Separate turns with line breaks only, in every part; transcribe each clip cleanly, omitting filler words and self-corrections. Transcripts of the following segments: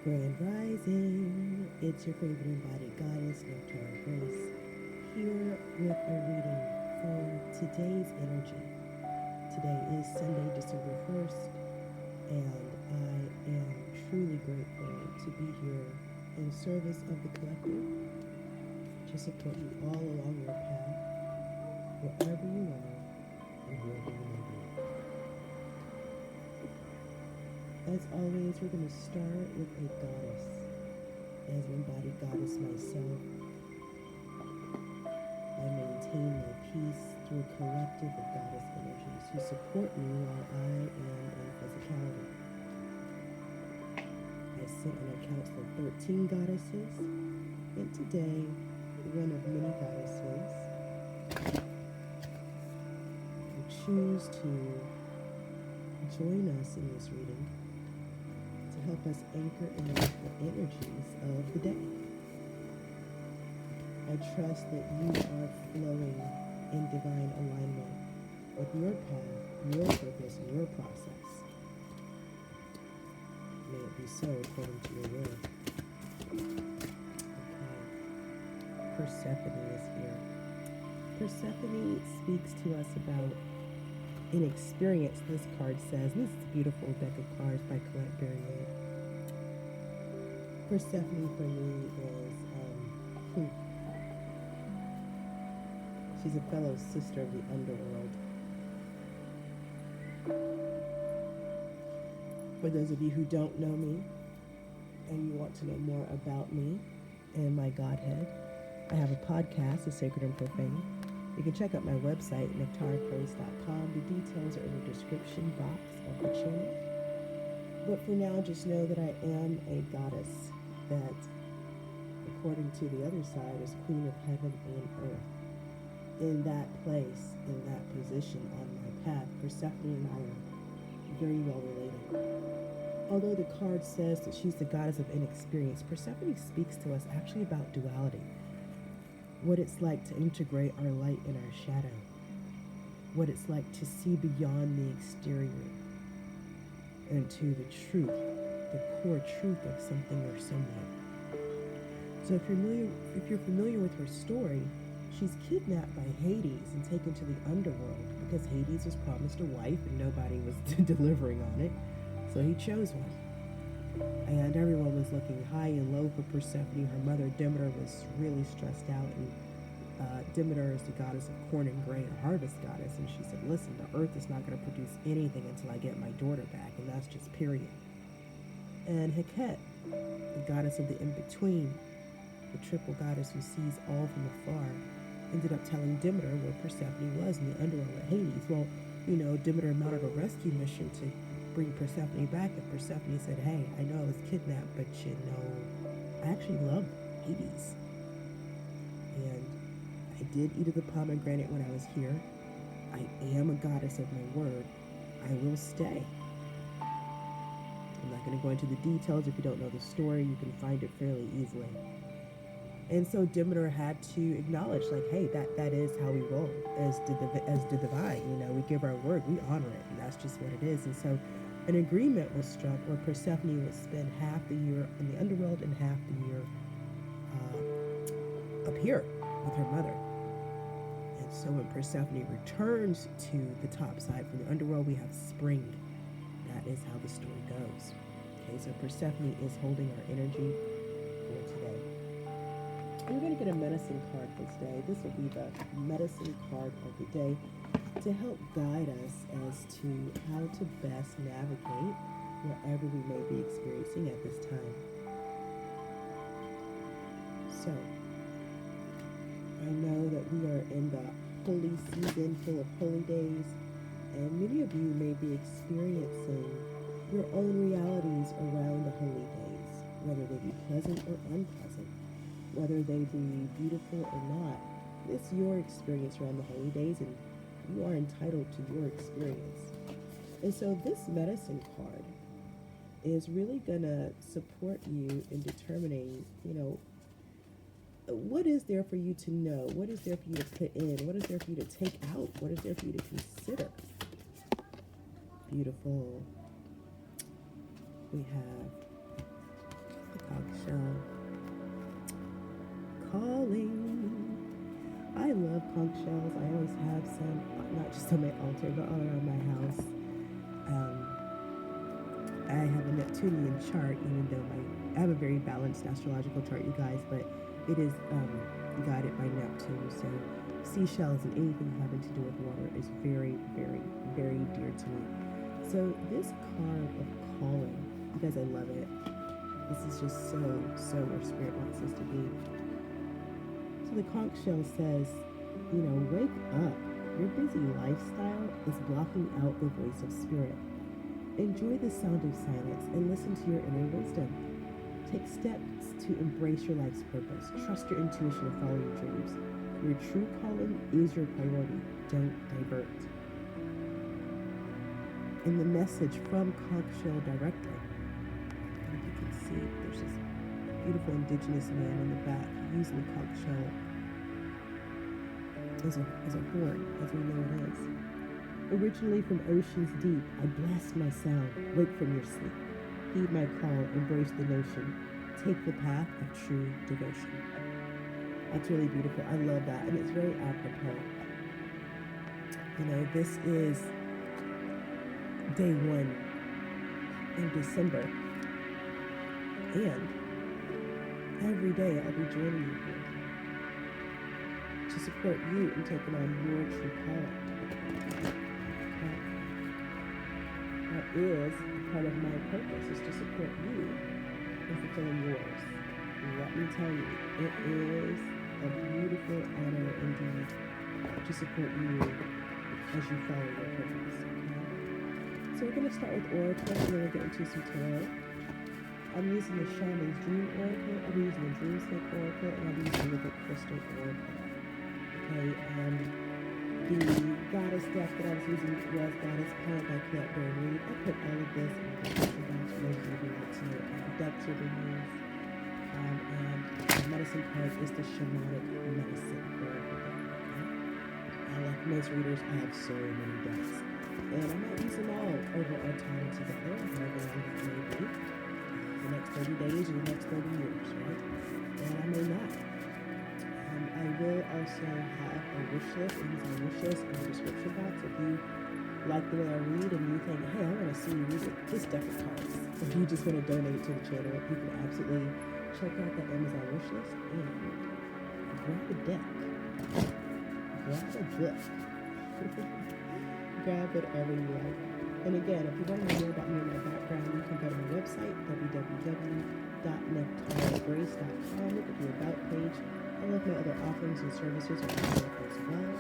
Grand Rising, it's your favorite embodied goddess, Nephtara Grace, here with a reading for today's energy. Today is Sunday, December 1st, and I am truly grateful to be here in service of the collective, to support you all along your path, wherever you are and whoever you may be. As always, we're going to start with a goddess. As an embodied goddess myself, I maintain my peace through a collective of goddess energies who support me while I am in physicality. I sit and account for 13 goddesses, and today, one of many goddesses who choose to join us in this reading to help us anchor in the energies of the day. I trust that you are flowing in divine alignment with your path, your purpose, and your process. May it be so according to your will. Okay. Persephone is here. Persephone speaks to us about an experience, this card says. This is a beautiful deck of cards by Colette Bernier. Persephone for me is, she's a fellow sister of the underworld. For those of you who don't know me and you want to know more about me and my Godhead, I have a podcast, The Sacred and Profane. You can check out my website, nephtaragrace.com. The details are in the description box of the channel. But for now, just know that I am a goddess that, according to the other side, is Queen of Heaven and Earth. In that place, in that position on my path, Persephone and I are very well related. Although the card says that she's the goddess of inexperience, Persephone speaks to us actually about duality. What it's like to integrate our light and our shadow. What it's like to see beyond the exterior and to the truth, the core truth of something or someone. So if you're familiar with her story, she's kidnapped by Hades and taken to the underworld because Hades was promised a wife and nobody was delivering on it. So he chose one. And everyone was looking high and low for Persephone. Her mother, Demeter, was really stressed out. And Demeter is the goddess of corn and grain, a harvest goddess. And she said, listen, the earth is not going to produce anything until I get my daughter back. And that's just period. And Heket, the goddess of the in-between, the triple goddess who sees all from afar, ended up telling Demeter where Persephone was in the underworld at Hades. Well, Demeter mounted a rescue mission to bring Persephone back, and Persephone said, hey, I know I was kidnapped, but I actually love Hades. And I did eat of the pomegranate when I was here. I am a goddess of my word. I will stay. I'm not going to go into the details. If you don't know the story, you can find it fairly easily. And so Demeter had to acknowledge, hey, that is how we roll, as did the divine. We give our word, we honor it, and that's just what it is. And so an agreement was struck where Persephone would spend half the year in the underworld and half the year up here with her mother. And so when Persephone returns to the top side from the underworld, we have spring. That is how the story goes. Okay, so Persephone is holding our energy for today. We're going to get a medicine card for today. This will be the medicine card of the day to help guide us as to how to best navigate wherever we may be experiencing at this time. So, I know that we are in the holy season full of holy days, and many of you may be experiencing your own realities around the holy days, whether they be pleasant or unpleasant. Whether they be beautiful or not, it's your experience around the holy days, and you are entitled to your experience. And so this medicine card is really going to support you in determining, what is there for you to know? What is there for you to put in? What is there for you to take out? What is there for you to consider? Beautiful. We have shell. Calling. I love conch shells. I always have some, not just on my altar, but all around my house. I have a Neptunian chart, even though I have a very balanced astrological chart, you guys, but it is guided by Neptune. So seashells and anything having to do with water is very, very, very dear to me. So this card of calling, you guys, I love it. This is just so where Spirit wants us to be. So the conch shell says, wake up. Your busy lifestyle is blocking out the voice of Spirit. Enjoy the sound of silence and listen to your inner wisdom. Take steps to embrace your life's purpose. Trust your intuition and follow your dreams. Your true calling is your priority. Don't divert. And the message from conch shell directly. And if you can see, there's this beautiful indigenous man in the back using the conch shell as a horn, as we know it is. Originally from oceans deep, I blast my sound. Wake from your sleep. Heed my call. Embrace the notion. Take the path of true devotion. That's really beautiful. I love that. And it's very apropos. This is day 1 in December. And every day I'll be joining you here to support you in taking on your true calling. That is part of my purpose, is to support you in fulfilling yours. Let me tell you, it is a beautiful honor indeed to support you as you follow your purpose. Okay? So we're going to start with Oracle, and then we'll get into some tarot. I'm using the Shaman's Dream Oracle, I'll be using the Dream Snake Oracle, and I'll be using the Liquid Crystal Oracle. Okay, the goddess deck that I was using was Goddess Power by Can't Bear Read. I put all of this in the description box for those of you who want to know the decks are being used. And the medicine card is the Shamanic Medicine Wombman. Okay? Like most readers, I have so many decks. And I might use them all over our time together, however long that may be. The next 30 days or the next 30 years, right? And I may not. I will also have a wish list, and use my wish list in the description box. If you like the way I read and you think, hey, I want to see you read this deck of cards, if you just want to donate to the channel, you can absolutely check out the Amazon wish list and grab a deck, grab a book, grab whatever you like. And again, if you want to know more about me and my background, you can go to my website, www.nephtaragrace.com. Look at the About page. All of my other offerings and services are available as well,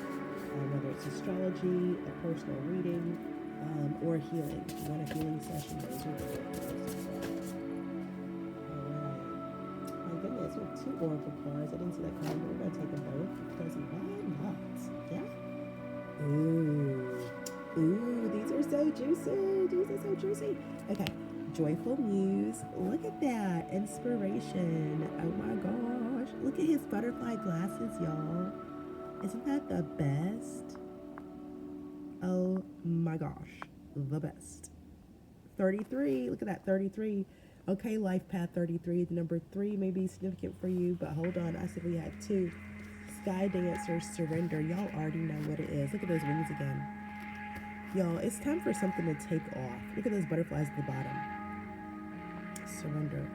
whether it's astrology, a personal reading, or healing. If you want a healing session, those are available as well. Alright. My goodness, we have 2 oracle cards. I didn't see that card, but we're going to take them both because why not? Yeah? Ooh, these are so juicy. These are so juicy. Okay. Joyful Muse. Look at that. Inspiration. Oh my gosh. Look at his butterfly glasses, y'all. Isn't that the best? Oh my gosh. The best. 33. Look at that. 33. Okay, life path 33. The number 3 may be significant for you, but hold on. I said we had 2. Sky Dancer, Surrender. Y'all already know what it is. Look at those wings again. Y'all, it's time for something to take off. Look at those butterflies at the bottom. Surrender.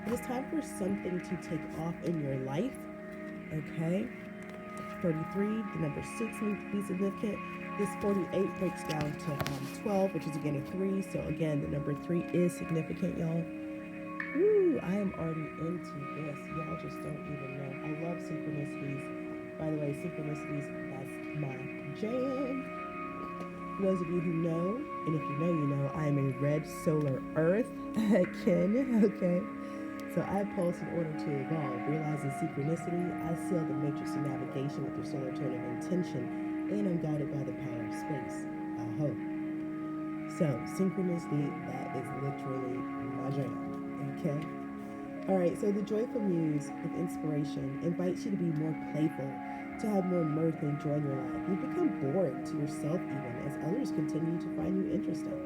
It's time for something to take off in your life. Okay? 33, the number 6 needs to be significant. This 48 breaks down to 12, which is again a 3. So again, the number 3 is significant, y'all. Woo, I am already into this. Y'all just don't even know. I love synchronicities. By the way, synchronicities, that's my jam. For those of you who know, and if you know, you know, I am a red solar earth kin, okay? So I pulse in order to evolve. Realizing synchronicity, I seal the matrix of navigation with your solar tone of intention, and I'm guided by the power of space. I hope. So, synchronicity, that is literally my jam, okay? Alright, so the Joyful Muse of Inspiration invites you to be more playful, to have more mirth and joy in your life. You become boring to yourself even as others continue to find you interesting.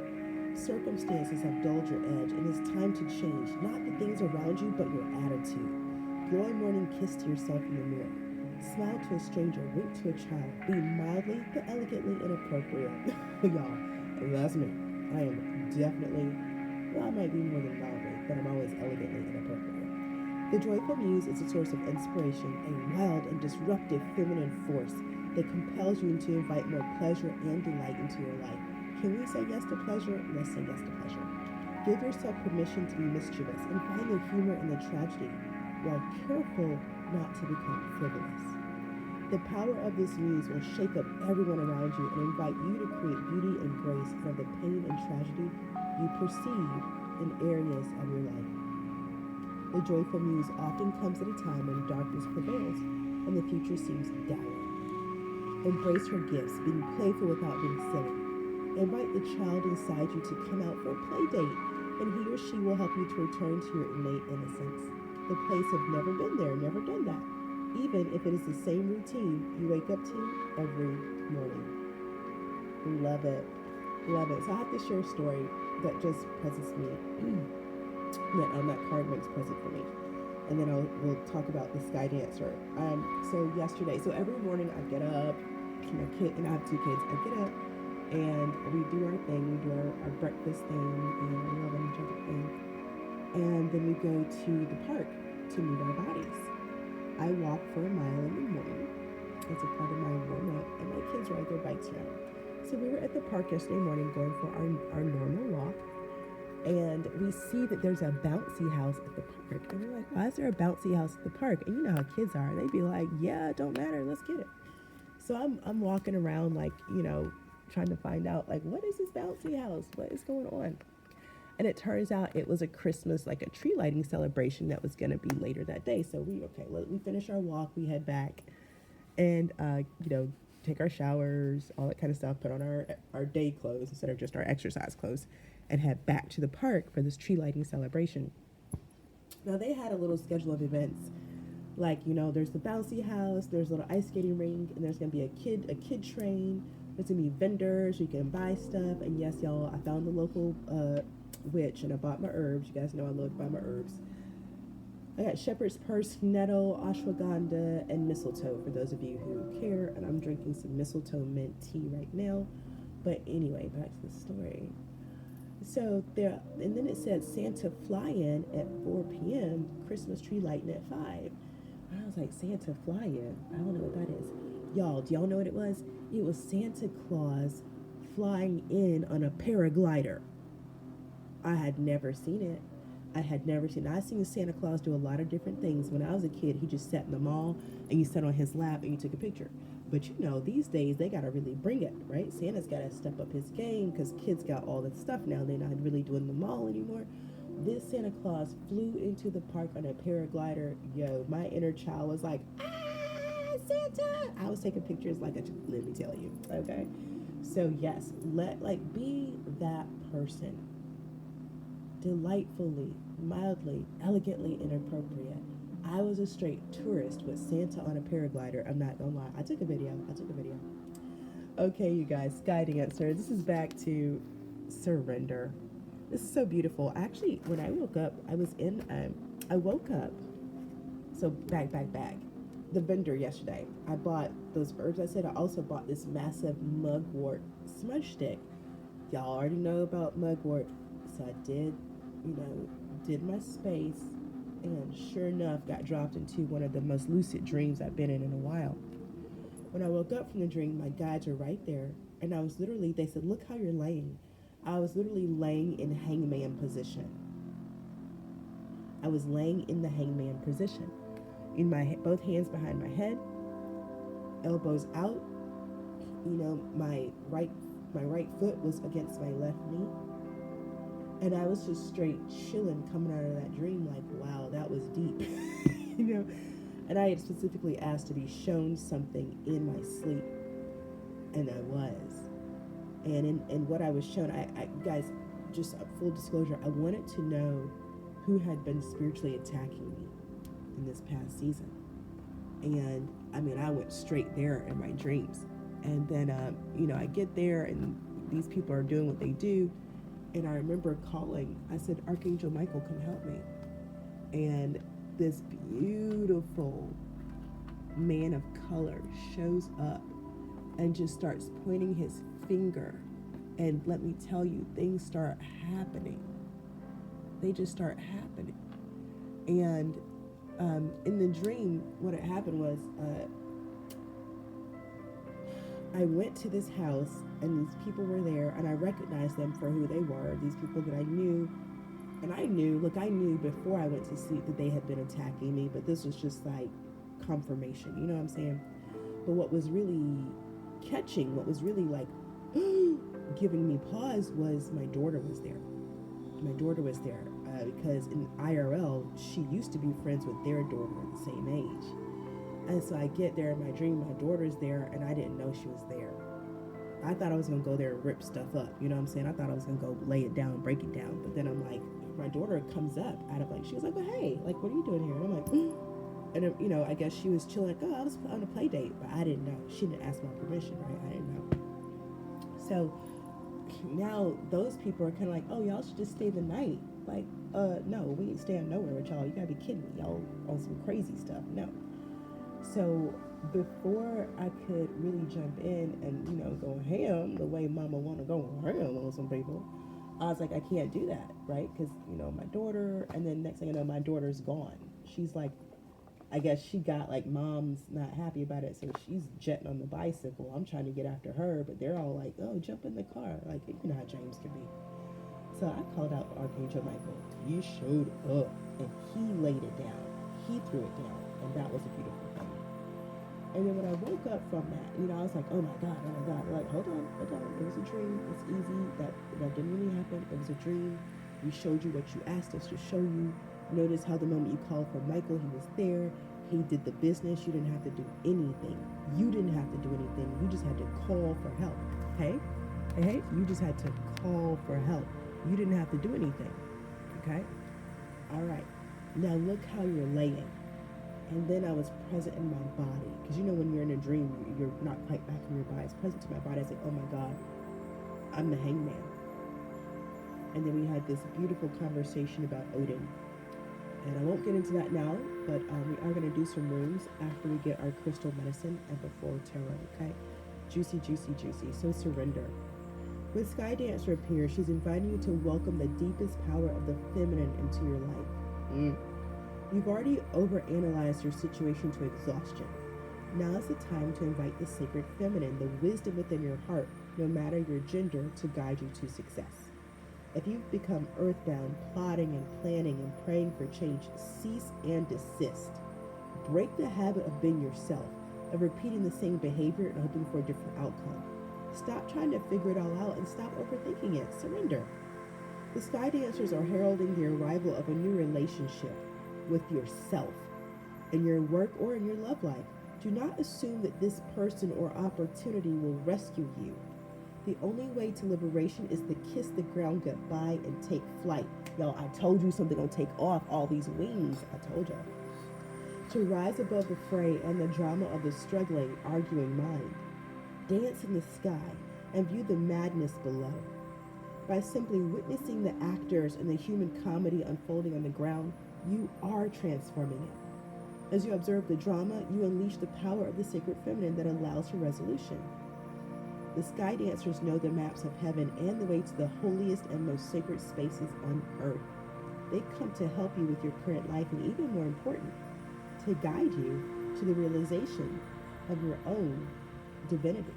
Circumstances have dulled your edge, and it's time to change. Not the things around you, but your attitude. Blow a morning kiss to yourself in the mirror. Smile to a stranger. Wink to a child. Be mildly but elegantly inappropriate. Y'all, that's me. I am definitely, well, I might be more than mildly, but I'm always elegantly inappropriate. The joyful muse is a source of inspiration, a wild and disruptive feminine force that compels you to invite more pleasure and delight into your life. Can we say yes to pleasure? Let's say yes to pleasure. Give yourself permission to be mischievous and find the humor in the tragedy, while careful not to become frivolous. The power of this muse will shake up everyone around you and invite you to create beauty and grace out of the pain and tragedy you perceive in areas of your life. The joyful muse often comes at a time when darkness prevails and the future seems dour. Embrace her gifts, being playful without being silly. Invite the child inside you to come out for a play date, and he or she will help you to return to your innate innocence. The place have never been there, never done that, even if it is the same routine you wake up to every morning. Love it. Love it. So I have to share a story that just presents me, that card makes present for me. And then we'll talk about the sky dancer. So yesterday, so every morning I get up, my kid, and I have two kids, I get up and we do our thing, we do our breakfast thing and our love on each other thing. And then we go to the park to move our bodies. I walk for a mile in the morning as a part of my warm up, and my kids ride their bikes around. So we were at the park yesterday morning going for our normal walk, and we see that there's a bouncy house at the park. And we're like, why is there a bouncy house at the park? And you know how kids are. They'd be like, yeah, it don't matter, let's get it. So I'm walking around like, trying to find out, like, what is this bouncy house? What is going on? And it turns out it was a Christmas, like a tree lighting celebration that was going to be later that day. So we finish our walk, we head back and, take our showers, all that kind of stuff, put on our day clothes instead of just our exercise clothes, and head back to the park for this tree lighting celebration. Now they had a little schedule of events, like, there's the bouncy house, there's a little ice skating rink, and there's going to be a kid train, there's going to be vendors, you can buy stuff, and yes, y'all, I found the local, witch, and I bought my herbs. You guys know I love to buy my herbs. I got shepherd's purse, nettle, ashwagandha, and mistletoe for those of you who care, and I'm drinking some mistletoe mint tea right now. But anyway, back to the story. So there, and then it said Santa fly-in at 4 p.m., Christmas tree lighting at 5. And I was like, Santa fly-in? I don't know what that is. Y'all, do y'all know what it was? It was Santa Claus flying in on a paraglider. I had never seen it. I've seen Santa Claus do a lot of different things. When I was a kid, he just sat in the mall and you sat on his lap and you took a picture. But these days they gotta really bring it, right? Santa's gotta step up his game because kids got all that stuff now. They're not really doing the mall anymore. This Santa Claus flew into the park on a paraglider. Yo, my inner child was like, Santa! I was taking pictures like let me tell you, okay? So yes, be that person. Delightfully, mildly, elegantly inappropriate. I was a straight tourist with Santa on a paraglider. I'm not gonna lie. I took a video. Okay, you guys, sky dancer. This is back to surrender. This is so beautiful. Actually, when I woke up, So back. The vendor yesterday. I bought those herbs. I said I also bought this massive mugwort smudge stick. Y'all already know about mugwort. So I did my space, and sure enough, got dropped into one of the most lucid dreams I've been in a while. When I woke up from the dream, my guides were right there, and they said, look how you're laying. I was literally laying in hangman position. I was laying in the hangman position, in both hands behind my head, elbows out. My right foot was against my left knee. And I was just straight chilling coming out of that dream like, wow, that was deep, And I had specifically asked to be shown something in my sleep, and I was. And in what I was shown, I guys, just full disclosure, I wanted to know who had been spiritually attacking me in this past season. And I went straight there in my dreams. And then, I get there and these people are doing what they do. And I remember calling. I said, Archangel Michael, come help me. And this beautiful man of color shows up and just starts pointing his finger. And let me tell you, things start happening. They just start happening. And in the dream, what had happened was I went to this house and these people were there, and I recognized them for who they were, these people that I knew. And I knew before I went to sleep that they had been attacking me, but this was just like confirmation, you know what I'm saying? But what was really what was really like giving me pause was my daughter was there. My daughter was there because in IRL, she used to be friends with their daughter at the same age. And so I get there in my dream, my daughter's there, and I didn't know she was there. I thought I was going to go there and rip stuff up. You know what I'm saying? I thought I was going to go lay it down, break it down. But then I'm like, my daughter comes up out of like, she was like, well, hey, like, what are you doing here? And I'm like, and you know, I guess she was chilling, like, oh, I was on a play date. But I didn't know. She didn't ask my permission, right? I didn't know. So now those people are kind of like, oh, y'all should just stay the night. Like, no, we ain't staying nowhere with y'all. You got to be kidding me. Y'all on some crazy stuff. No. So before I could really jump in and, you know, go ham the way mama want to go ham on some people, I was like, I can't do that, right? Because, you know, my daughter, and then next thing I know, my daughter's gone. She's like, I guess she got like, mom's not happy about it, so she's jetting on the bicycle. I'm trying to get after her, but they're all like, oh, jump in the car. Like, you know how James can be. So I called out Archangel Michael. He showed up, and he laid it down. He threw it down, and that was a beautiful thing. And then when I woke up from that, you know, I was like, oh my God. Like, hold on. It was a dream. It's easy. That didn't really happen. It was a dream. We showed you what you asked us to show you. Notice how the moment you called for Michael, he was there. He did the business. You didn't have to do anything. You didn't have to do anything. You just had to call for help. Okay? Hey, you just had to call for help. You didn't have to do anything. Okay? All right. Now look how you're laying. And then I was present in my body. Because you know when you're in a dream, you're not quite back in your body. It's present to my body. I was like, oh my God, I'm the hangman. And then we had this beautiful conversation about Odin. And I won't get into that now, but we are going to do some rooms after we get our crystal medicine and before tarot, okay? Juicy, juicy, juicy. So surrender. When Sky Dancer appears, she's inviting you to welcome the deepest power of the feminine into your life. You've already overanalyzed your situation to exhaustion. Now is the time to invite the sacred feminine, the wisdom within your heart, no matter your gender, to guide you to success. If you've become earthbound, plotting and planning and praying for change, cease and desist. Break the habit of being yourself, of repeating the same behavior and hoping for a different outcome. Stop trying to figure it all out and stop overthinking it. Surrender. The Sky Dancers are heralding the arrival of a new relationship with yourself in your work or in your love life. Do not assume that this person or opportunity will rescue you. The only way to liberation is to kiss the ground goodbye and take flight. Y'all, I told you something gonna take off all these wings. I told y'all. To rise above the fray and the drama of the struggling, arguing mind. Dance in the sky and view the madness below. By simply witnessing the actors in the human comedy unfolding on the ground, you are transforming it. As you observe the drama, you unleash the power of the sacred feminine that allows for resolution. The Sky Dancers know the maps of heaven and the way to the holiest and most sacred spaces on earth. They come to help you with your current life and, even more important, to guide you to the realization of your own divinity.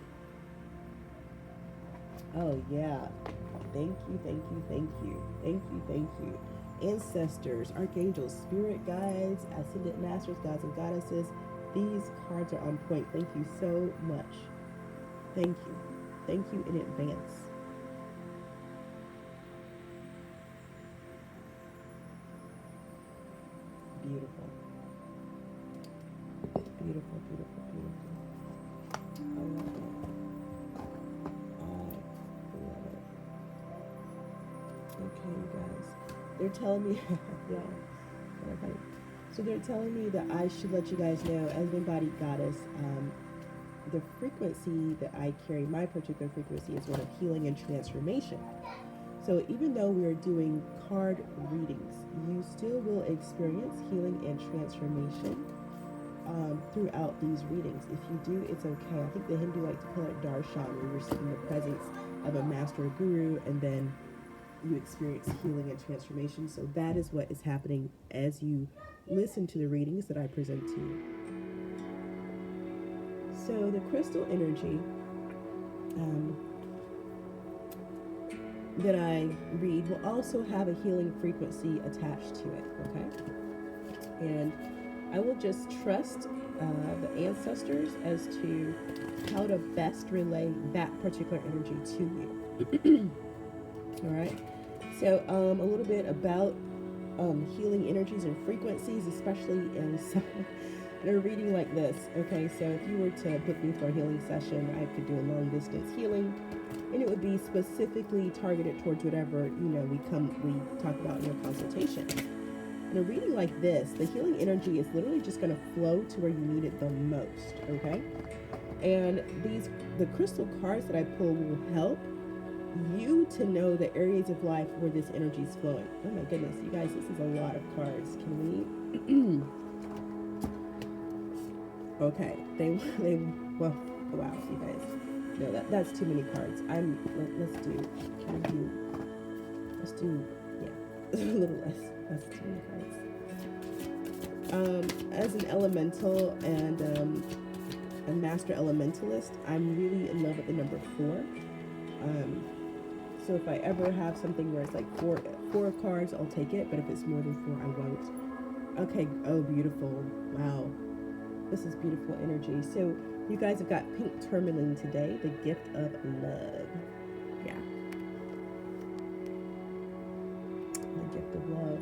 Oh yeah. Thank you, thank you, thank you. Thank you, thank you. Ancestors, archangels, spirit guides, ascended masters, gods and goddesses. These cards are on point. Thank you so much. Thank you. Thank you in advance. Beautiful. Beautiful, beautiful, beautiful. I love it. I love it. Okay, you guys. They're telling me, yeah. Okay. So they're telling me that I should let you guys know, as an embodied goddess, the frequency that I carry, my particular frequency, is one of healing and transformation. So even though we're doing card readings, you still will experience healing and transformation throughout these readings. If you do, it's okay. I think the Hindu like to call it darshan, where you're seeing the presence of a master or guru, and then you experience healing and transformation. So that is what is happening as you listen to the readings that I present to you. So the crystal energy that I read will also have a healing frequency attached to it, okay? And I will just trust the ancestors as to how to best relay that particular energy to you. All right? So a little bit about healing energies and frequencies, especially in a reading like this. Okay, so if you were to book me for a healing session, I could do a long distance healing, and it would be specifically targeted towards whatever we talk about in your consultation. In a reading like this, the healing energy is literally just going to flow to where you need it the most. Okay, and the crystal cards that I pull will help you to know the areas of life where this energy is flowing. Oh my goodness, you guys, this is a lot of cards. Can we? Okay, well, wow, you guys. No, that's too many cards. Let's do, yeah, a little less. That's too many cards. As an elemental and a master elementalist, I'm really in love with the number 4. So if I ever have something where it's like four cards, I'll take it. But if it's more than 4, I won't. Okay. Oh, beautiful. Wow. This is beautiful energy. So you guys have got pink tourmaline today, the gift of love. Yeah. The gift of love.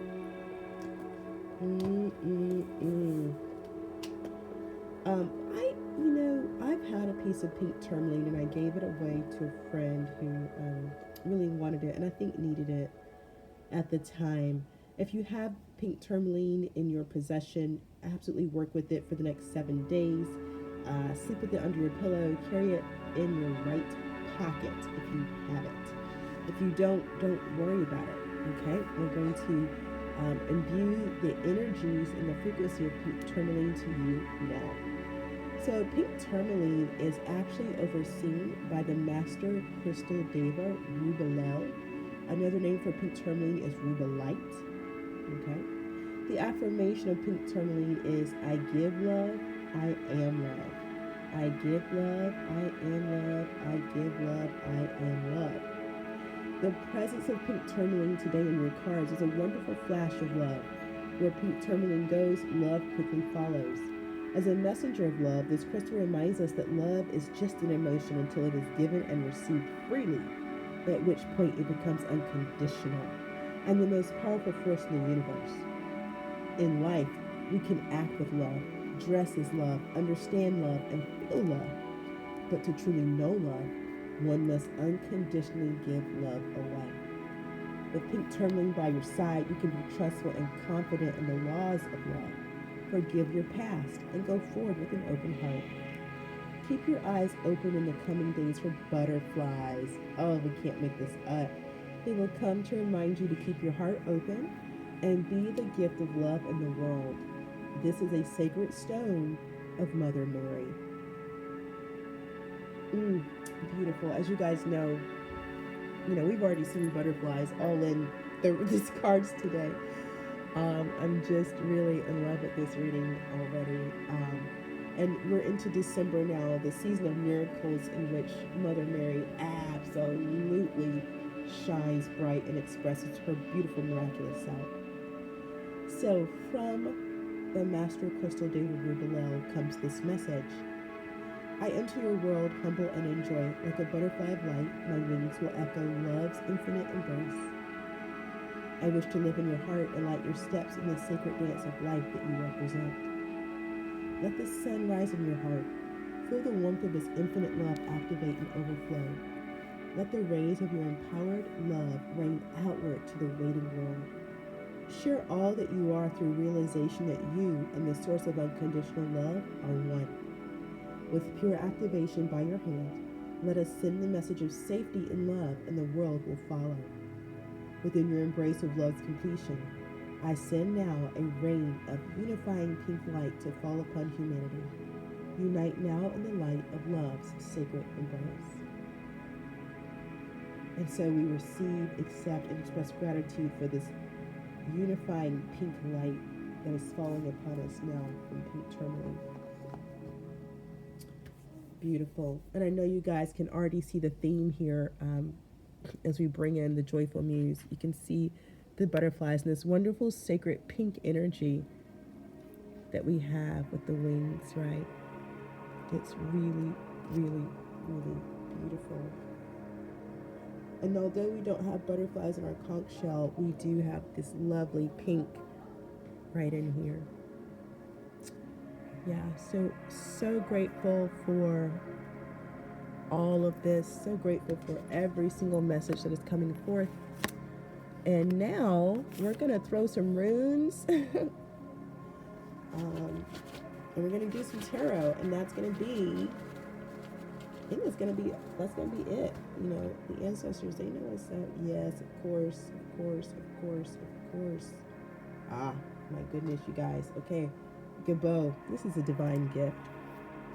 I've had a piece of pink tourmaline and I gave it away to a friend who really wanted it and I think needed it at the time. If you have pink tourmaline in your possession, absolutely work with it for the next 7 days. Sleep with it under your pillow. Carry it in your right pocket if you have it. If you don't worry about it. Okay, we're going to imbue the energies and the frequency of pink tourmaline to you now. So pink tourmaline is actually overseen by the master crystal deva Rubalel. Another name for pink tourmaline is Rubalite. Okay. The affirmation of pink tourmaline is I give love, I am love. I give love, I am love. I give love, I am love. The presence of pink tourmaline today in your cards is a wonderful flash of love. Where pink tourmaline goes, love quickly follows. As a messenger of love, this crystal reminds us that love is just an emotion until it is given and received freely, at which point it becomes unconditional and the most powerful force in the universe. In life, we can act with love, dress as love, understand love, and feel love. But to truly know love, one must unconditionally give love away. With pink tourmaline by your side, you can be trustful and confident in the laws of love. Forgive your past and go forward with an open heart. Keep your eyes open in the coming days for butterflies. Oh, we can't make this up. They will come to remind you to keep your heart open and be the gift of love in the world. This is a sacred stone of Mother Mary. Beautiful. As you guys know, we've already seen butterflies all in these cards today. I'm just really in love with this reading already. And we're into December now, the season of miracles in which Mother Mary absolutely shines bright and expresses her beautiful, miraculous self. So from the Master Crystal Deva Rubalel comes this message. I enter your world humble and enjoy. Like a butterfly of light, my wings will echo love's infinite embrace. I wish to live in your heart and light your steps in the sacred dance of life that you represent. Let the sun rise in your heart. Feel the warmth of his infinite love activate and overflow. Let the rays of your empowered love rain outward to the waiting world. Share all that you are through realization that you and the source of unconditional love are one. With pure activation by your hand, let us send the message of safety and love, and the world will follow. within your embrace of love's completion. I send now a rain of unifying pink light to fall upon humanity. Unite now in the light of love's sacred embrace. And so we receive, accept, and express gratitude for this unifying pink light that is falling upon us now from pink tourmaline. Beautiful. And I know you guys can already see the theme here as we bring in the joyful muse. You can see the butterflies and this wonderful sacred pink energy that we have with the wings, right? It's really, really, really beautiful. And although we don't have butterflies in our conch shell, we do have this lovely pink right in here. Yeah, so grateful for all of this. So grateful for every single message that is coming forth. And now we're going to throw some runes. And we're going to do some tarot. And that's going to be, I think that's going to be it. You know, the ancestors, they know us. Yes, of course. Ah, my goodness, you guys. Okay, Gabo, this is a divine gift.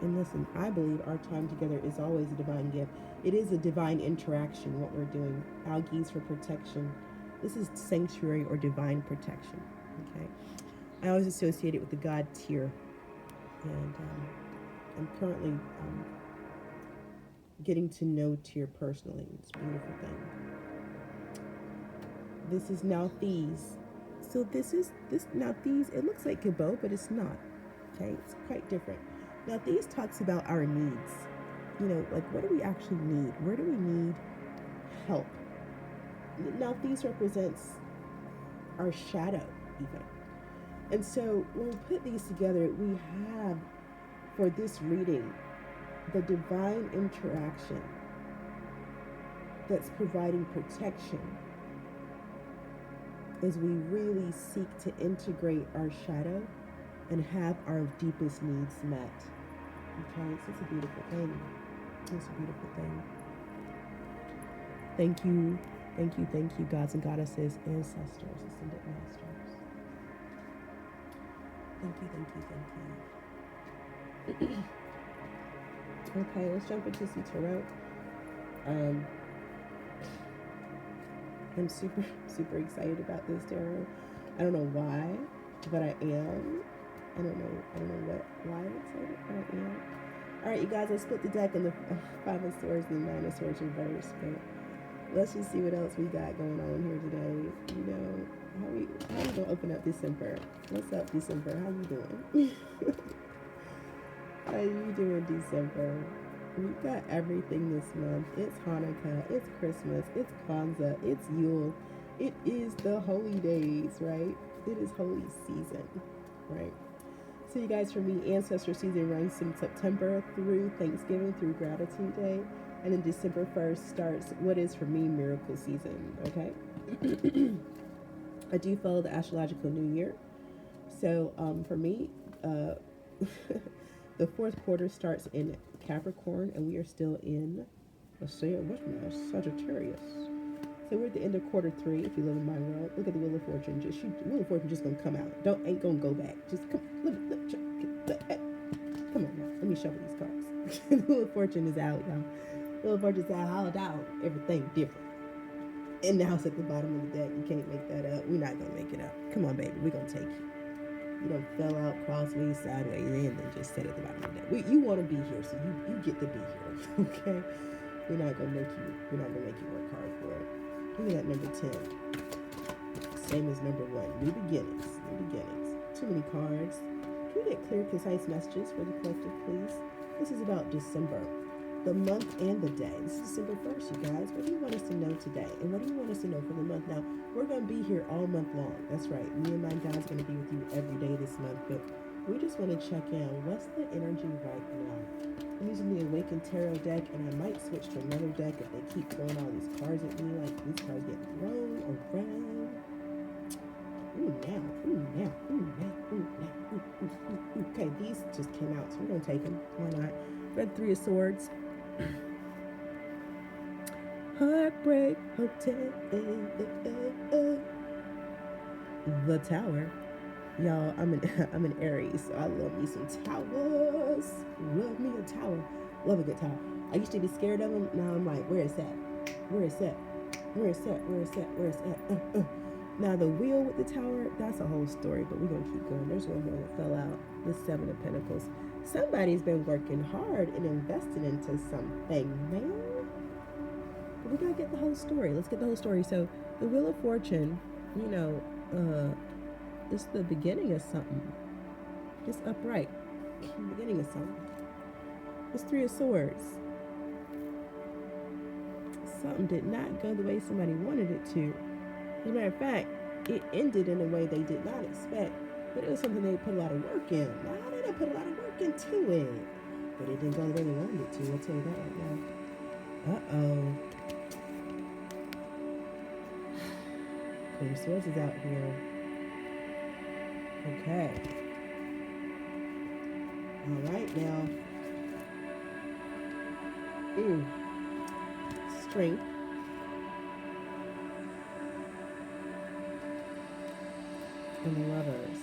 And listen, I believe our time together is always a divine gift. It is a divine interaction, what we're doing. Algaes for protection. This is sanctuary or divine protection, okay? I always associate it with the god Tyr. And I'm currently getting to know Tyr personally. It's a beautiful thing. This is now These. So this now These, it looks like Gabo, but it's not, okay? It's quite different. Now These talks about our needs. You know, like what do we actually need? Where do we need help? Now These represents our shadow even. And so when we put these together, we have for this reading the divine interaction that's providing protection as we really seek to integrate our shadow and have our deepest needs met. Okay, so it's a beautiful thing. It's a beautiful thing. Thank you, gods and goddesses, ancestors, ascended masters. Thank you. Okay, let's jump into some tarot. I'm super excited about this tarot. I don't know why, but I am. I don't know why I'm excited, but I am. All right, you guys, I split the deck in the Five of Swords and the Nine of Swords reverse, but let's just see what else we got going on here today. You know, how we gonna open up December? What's up, December? How you doing? How you doing, December? We've got everything this month. It's Hanukkah, it's Christmas, it's Kwanzaa, it's Yule. It is the holy days, right? It is holy season, right? So you guys, for me, ancestor season runs from September through Thanksgiving, through Gratitude Day. And then December 1st starts what is for me miracle season, okay? I do follow the astrological new year. So for me, the fourth quarter starts in Capricorn, and we are still in, Sagittarius. So we're at the end of quarter 3. If you live in my world, look at the Wheel of Fortune. Wheel of Fortune just gonna come out. Ain't gonna go back. Just come. Come on now. Let me shuffle these cards. The Wheel of Fortune is out, y'all. Wheel of Fortune is out. Everything different. And now it's at the bottom of the deck. You can't make that up. We're not gonna make it up. Come on, baby. We're gonna take you. You don't fell out crossways, sideways, and then just sit at the bottom of the deck. You want to be here, so you get to be here. Okay? We're not gonna make you work hard for it. Look at that number 10. Same as number 1. New beginnings. Too many cards. Can we get clear, concise messages for the collective, please? This is about December. The month and the day. This is December 1st, you guys. What do you want us to know today? And what do you want us to know for the month? Now, we're going to be here all month long. That's right. Me and my God's going to be with you every day this month. But we just want to check in. What's the energy right now? I'm using the Awakened Tarot deck, and I might switch to another deck if they keep throwing all these cards at me. Like, these cards get thrown around. Okay, these just came out, so we're going to take them. Why not? Red 3 of Swords. Heartbreak Hotel. The Tower. Y'all, I'm an Aries, so I love me some towers. Love me a tower. Love a good tower. I used to be scared of them. Now I'm like, where is that? Where is that? Where is that? Where is that? Where is that? Now the wheel with the tower, that's a whole story, but we're gonna keep going. There's one more that fell out. The Seven of Pentacles. Somebody's been working hard and invested into something, man. But we gotta get the whole story. Let's get the whole story. So the Wheel of Fortune, it's the beginning of something. It's upright. The beginning of something. It's Three of Swords. Something did not go the way somebody wanted it to. As a matter of fact, it ended in a way they did not expect, but it was something they put a lot of work in. Now, they didn't put a lot of work into it, but it didn't go the way they wanted it to. I'll tell you that right now. Uh-oh. Queen of Swords is out here. Okay. All right, now. Strength. And the Lovers.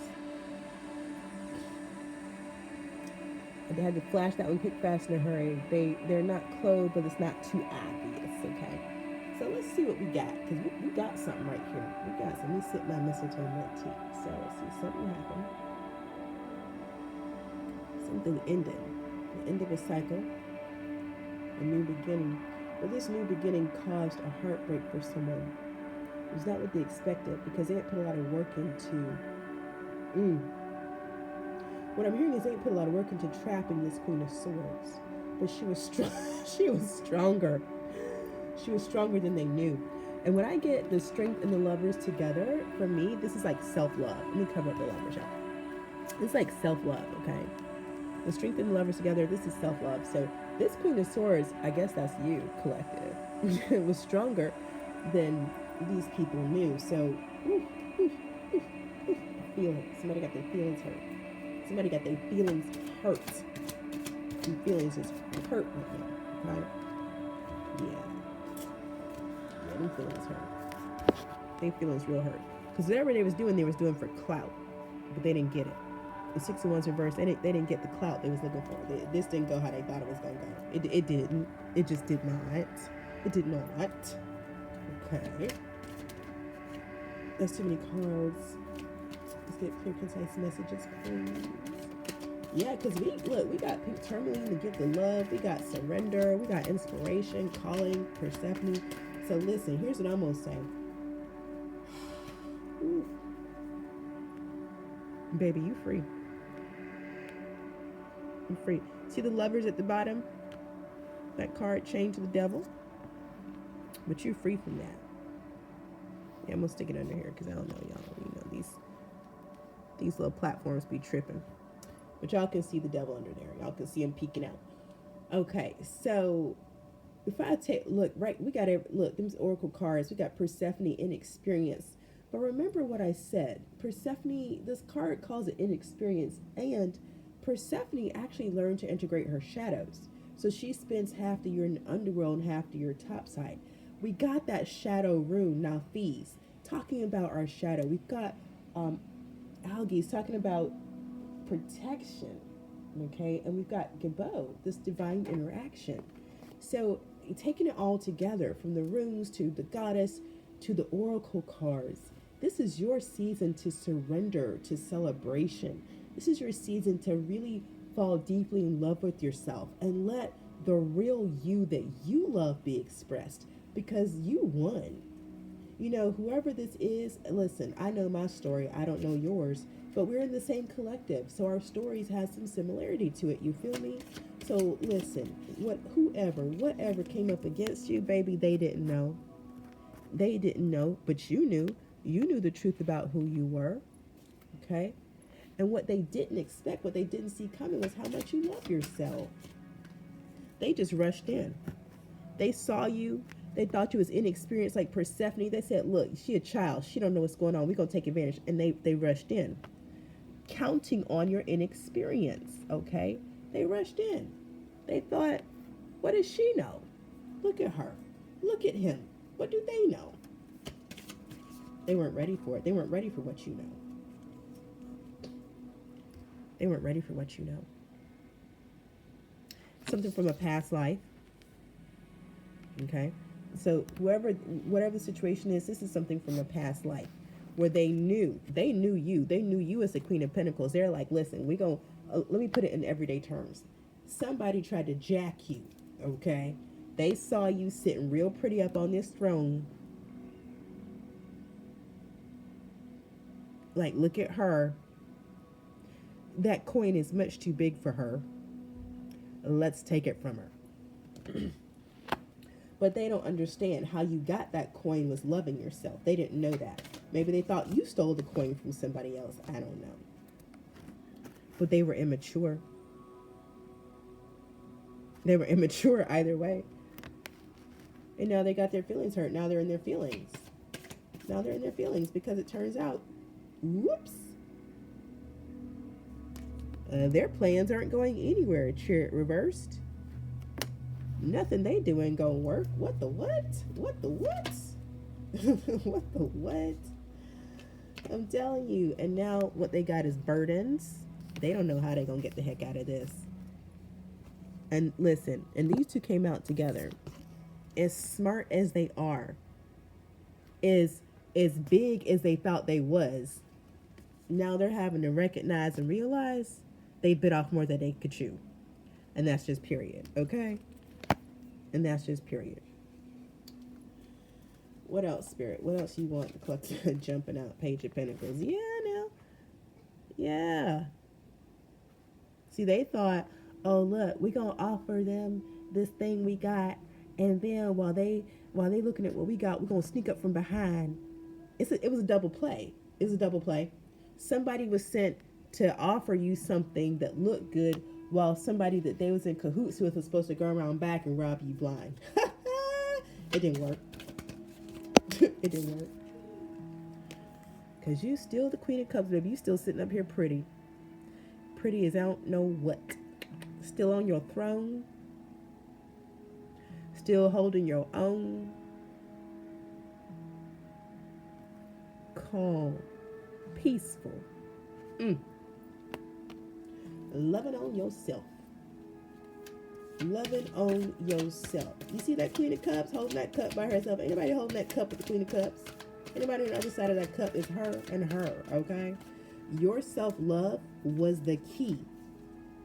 I had to flash that one quick, fast, in a hurry. They're not clothed, but it's not too obvious, okay? So let's see what we got, because we got something right here. We got some. Let me sip my mistletoe milk tea. So let's see, something happened. Something ended. The end of a cycle. A new beginning. But this new beginning caused a heartbreak for someone. It was not what they expected, because they had put a lot of work into. What I'm hearing is they put a lot of work into trapping this Queen of Swords, but she was strong. She was stronger. She was stronger than they knew. And when I get the Strength and the Lovers together, for me, this is like self-love. Let me cover up the Lovers, y'all. It's like self-love, okay? The Strength and the Lovers together, this is self-love. So this Queen of Swords, I guess that's you, collective. It was stronger than these people knew. So, feel it. Somebody got their feelings hurt. Somebody got their feelings hurt. Their feelings is hurt right now, right? Yeah, them feelings hurt. They feelings real hurt. Because whatever they was doing for clout, but they didn't get it. The 6 of Wands reversed. They didn't get the clout they was looking for. This didn't go how they thought it was gonna go. It didn't. It just did not. It did not. Okay. That's too many cards. Let's get clear, concise messages, please. Yeah, because we got pink tourmaline to give the love. We got surrender. We got inspiration, calling, Persephone. So listen, here's what I'm gonna say. Ooh. Baby, you free. You're free. See the Lovers at the bottom? That card chained to the devil. But you're free from that. Yeah, I'm gonna stick it under here because I don't know, y'all. These little platforms be tripping. But y'all can see the devil under there. Y'all can see him peeking out. Okay, so if I look, we got them's oracle cards. We got Persephone, inexperience. But remember what I said. Persephone, this card calls it inexperience, and Persephone actually learned to integrate her shadows. So she spends half the year in the underworld and half the year topside. We got that shadow rune, now fees, talking about our shadow. We've got Algies talking about protection, okay? And we've got Gabo, this divine interaction. So taking it all together, from the runes to the goddess to the oracle cards, this is your season to surrender, to celebration. This is your season to really fall deeply in love with yourself and let the real you that you love be expressed, because you won. Whoever this is, listen, I know my story. I don't know yours, but we're in the same collective. So our stories have some similarity to it. You feel me? So listen, whatever came up against you, baby, they didn't know. They didn't know, but you knew. You knew the truth about who you were. Okay? And what they didn't expect, what they didn't see coming, was how much you love yourself. They just rushed in. They saw you. They thought you was inexperienced like Persephone. They said, look, she a child. She don't know what's going on. We're going to take advantage. And they rushed in. Counting on your inexperience, okay? They rushed in. They thought, what does she know? Look at her. Look at him. What do they know? They weren't ready for it. They weren't ready for what you know. They weren't ready for what you know. Something from a past life. Okay? So whatever the situation is, this is something from a past life where they knew you as the Queen of Pentacles. They're like, listen, let me put it in everyday terms. Somebody tried to jack you, okay? They saw you sitting real pretty up on this throne. Like, look at her. That coin is much too big for her. Let's take it from her. But they don't understand how you got that coin was loving yourself. They didn't know that. Maybe they thought you stole the coin from somebody else. I don't know. But they were immature. They were immature either way. And now they got their feelings hurt. Now they're in their feelings. Now they're in their feelings because it turns out, whoops, their plans aren't going anywhere. Chariot reversed. Nothing they do ain't gonna work. What the what? What the what? What the what? I'm telling you. And now what they got is burdens. They don't know how they're gonna get the heck out of this. And listen, and these two came out together. As smart as they are, as big as they thought they was, now they're having to recognize and realize they bit off more than they could chew. And that's just period, okay? And that's just period. What else, Spirit? What else you want? The collector jumping out. Page of Pentacles. Yeah, now. Yeah. See, they thought, oh, look, we're going to offer them this thing we got. And then while they looking at what we got, we're going to sneak up from behind. It was a double play. It was a double play. Somebody was sent to offer you something that looked good, while somebody that they was in cahoots with was supposed to go around back and rob you blind. It didn't work. It didn't work. Because you still the Queen of Cups, baby. You still sitting up here pretty. Pretty as I don't know what. Still on your throne. Still holding your own. Calm. Peaceful. Loving on yourself. Loving on yourself. You see that Queen of Cups holding that cup by herself? Anybody holding that cup with the Queen of Cups? Anybody on the other side of that cup is her and her, okay? Your self-love was the key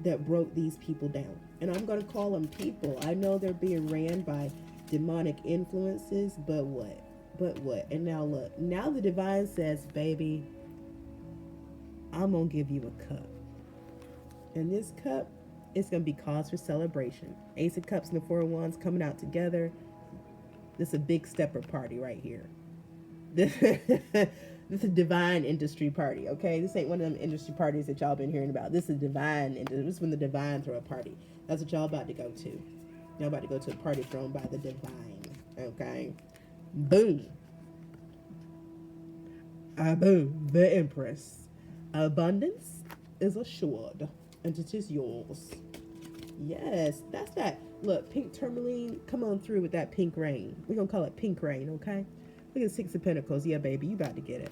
that broke these people down. And I'm going to call them people. I know they're being ran by demonic influences, but what? But what? And now look. Now the divine says, baby, I'm going to give you a cup. And this cup is going to be cause for celebration. Ace of Cups and the Four of Wands coming out together. This is a big stepper party right here. This is a divine industry party, okay? This ain't one of them industry parties that y'all been hearing about. This is divine. This is when the divine throw a party. That's what y'all about to go to. Y'all about to go to a party thrown by the divine, okay? Boom. Boom. The Empress. Abundance is assured. And it is yours. Yes, that's that. Look, pink tourmaline, come on through with that pink rain. We're going to call it pink rain, okay? Look at the Six of Pentacles. Yeah, baby, you about to get it.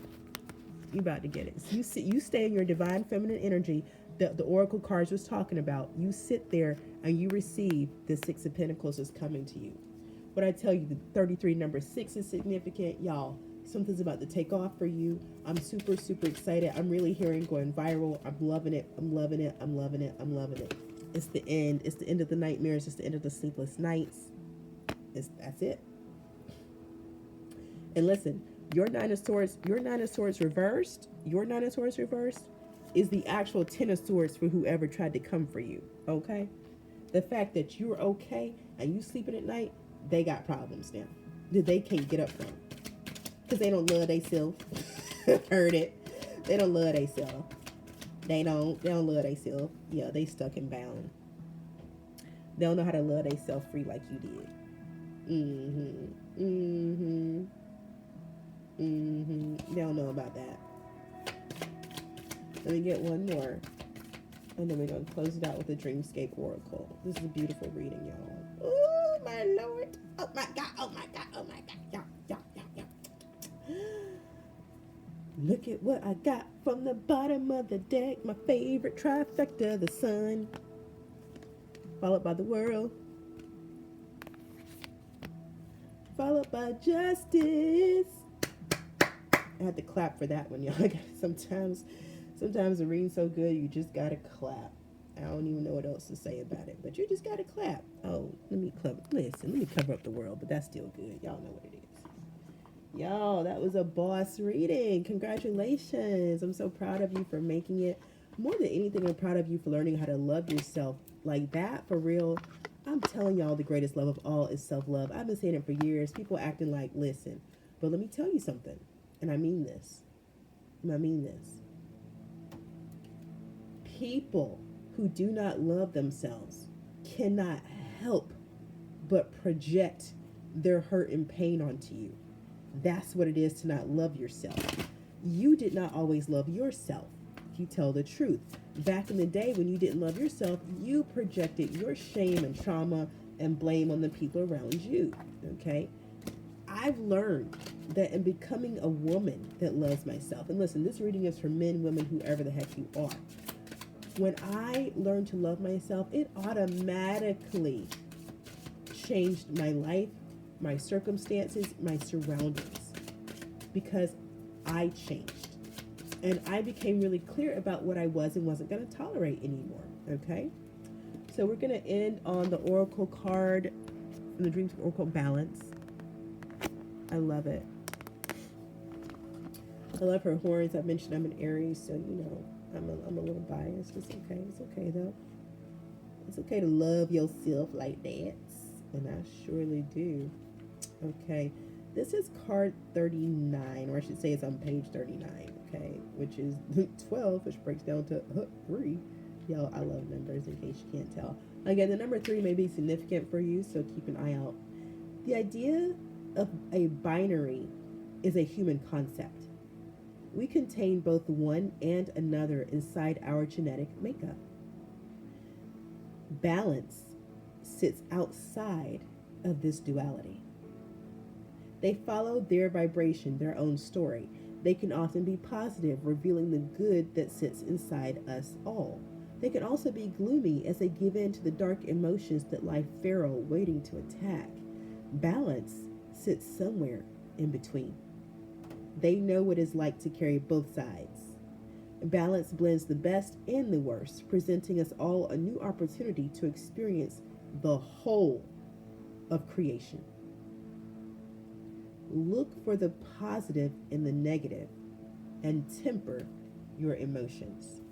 You about to get it. So you stay in your divine feminine energy that the Oracle cards was talking about. You sit there and you receive the Six of Pentacles is coming to you. What I tell you, the 33 number 6 is significant. Y'all, something's about to take off for you. I'm super, super excited. I'm really hearing going viral. I'm loving it. I'm loving it. I'm loving it. I'm loving it. It's the end. It's the end of the nightmares. It's the end of the sleepless nights. That's it. And listen, your Nine of Swords reversed is the actual Ten of Swords for whoever tried to come for you. Okay? The fact that you're okay and you sleeping at night, they got problems now that they can't get up from. Because they don't love theyself. Heard it. They don't love theyself. They don't love theyself. Yeah, they stuck and bound. They don't know how to love theyself free like you did. They don't know about that. Let me get one more. And then we're going to close it out with the Dreamscape Oracle. This is a beautiful reading, y'all. Oh, my Lord. Oh, my God. Oh, my God. Look at what I got from the bottom of the deck. My favorite trifecta, the sun, followed by the world, followed by justice. I had to clap for that one, y'all. Sometimes the reading's so good, you just gotta clap. I don't even know what else to say about it, but you just gotta clap. Oh, let me cover up the world, but that's still good. Y'all know what it is. Y'all, that was a boss reading. Congratulations. I'm so proud of you for making it. More than anything, I'm proud of you for learning how to love yourself like that, for real. I'm telling y'all, the greatest love of all is self-love. I've been saying it for years. People acting like, listen, but let me tell you something. And I mean this. People who do not love themselves cannot help but project their hurt and pain onto you. That's what it is to not love yourself. You did not always love yourself, if you tell the truth. Back in the day when you didn't love yourself, you projected your shame and trauma and blame on the people around you, okay? I've learned that in becoming a woman that loves myself, and listen, this reading is for men, women, whoever the heck you are. When I learned to love myself, it automatically changed my life, my circumstances, my surroundings, because I changed. And I became really clear about what I was and wasn't going to tolerate anymore, okay? So we're going to end on the Oracle card from the Dreams Oracle Balance. I love it. I love her horns. I mentioned I'm an Aries, so you know, I'm a little biased. It's okay. It's okay, though. It's okay to love yourself like that. And I surely do. Okay. This is card 39, or I should say it's on page 39, okay? Which is 12, which breaks down to 3. Y'all, I love numbers in case you can't tell. Again, the number 3 may be significant for you, so keep an eye out. The idea of a binary is a human concept. We contain both one and another inside our genetic makeup. Balance sits outside of this duality. They follow their vibration, their own story. They can often be positive, revealing the good that sits inside us all. They can also be gloomy as they give in to the dark emotions that lie feral, waiting to attack. Balance sits somewhere in between. They know what it's like to carry both sides. Balance blends the best and the worst, presenting us all a new opportunity to experience the whole of creation. Look for the positive in the negative and temper your emotions.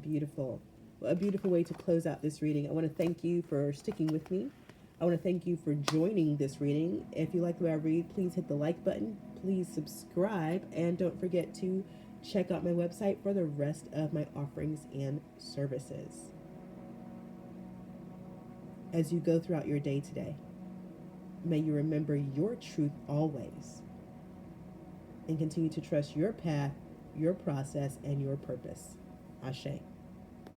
Beautiful. Well, a beautiful way to close out this reading. I want to thank you for sticking with me. I want to thank you for joining this reading. If you like the way I read, please hit the like button. Please subscribe. And don't forget to check out my website for the rest of my offerings and services. As you go throughout your day today, may you remember your truth always and continue to trust your path, your process, and your purpose. Ashe.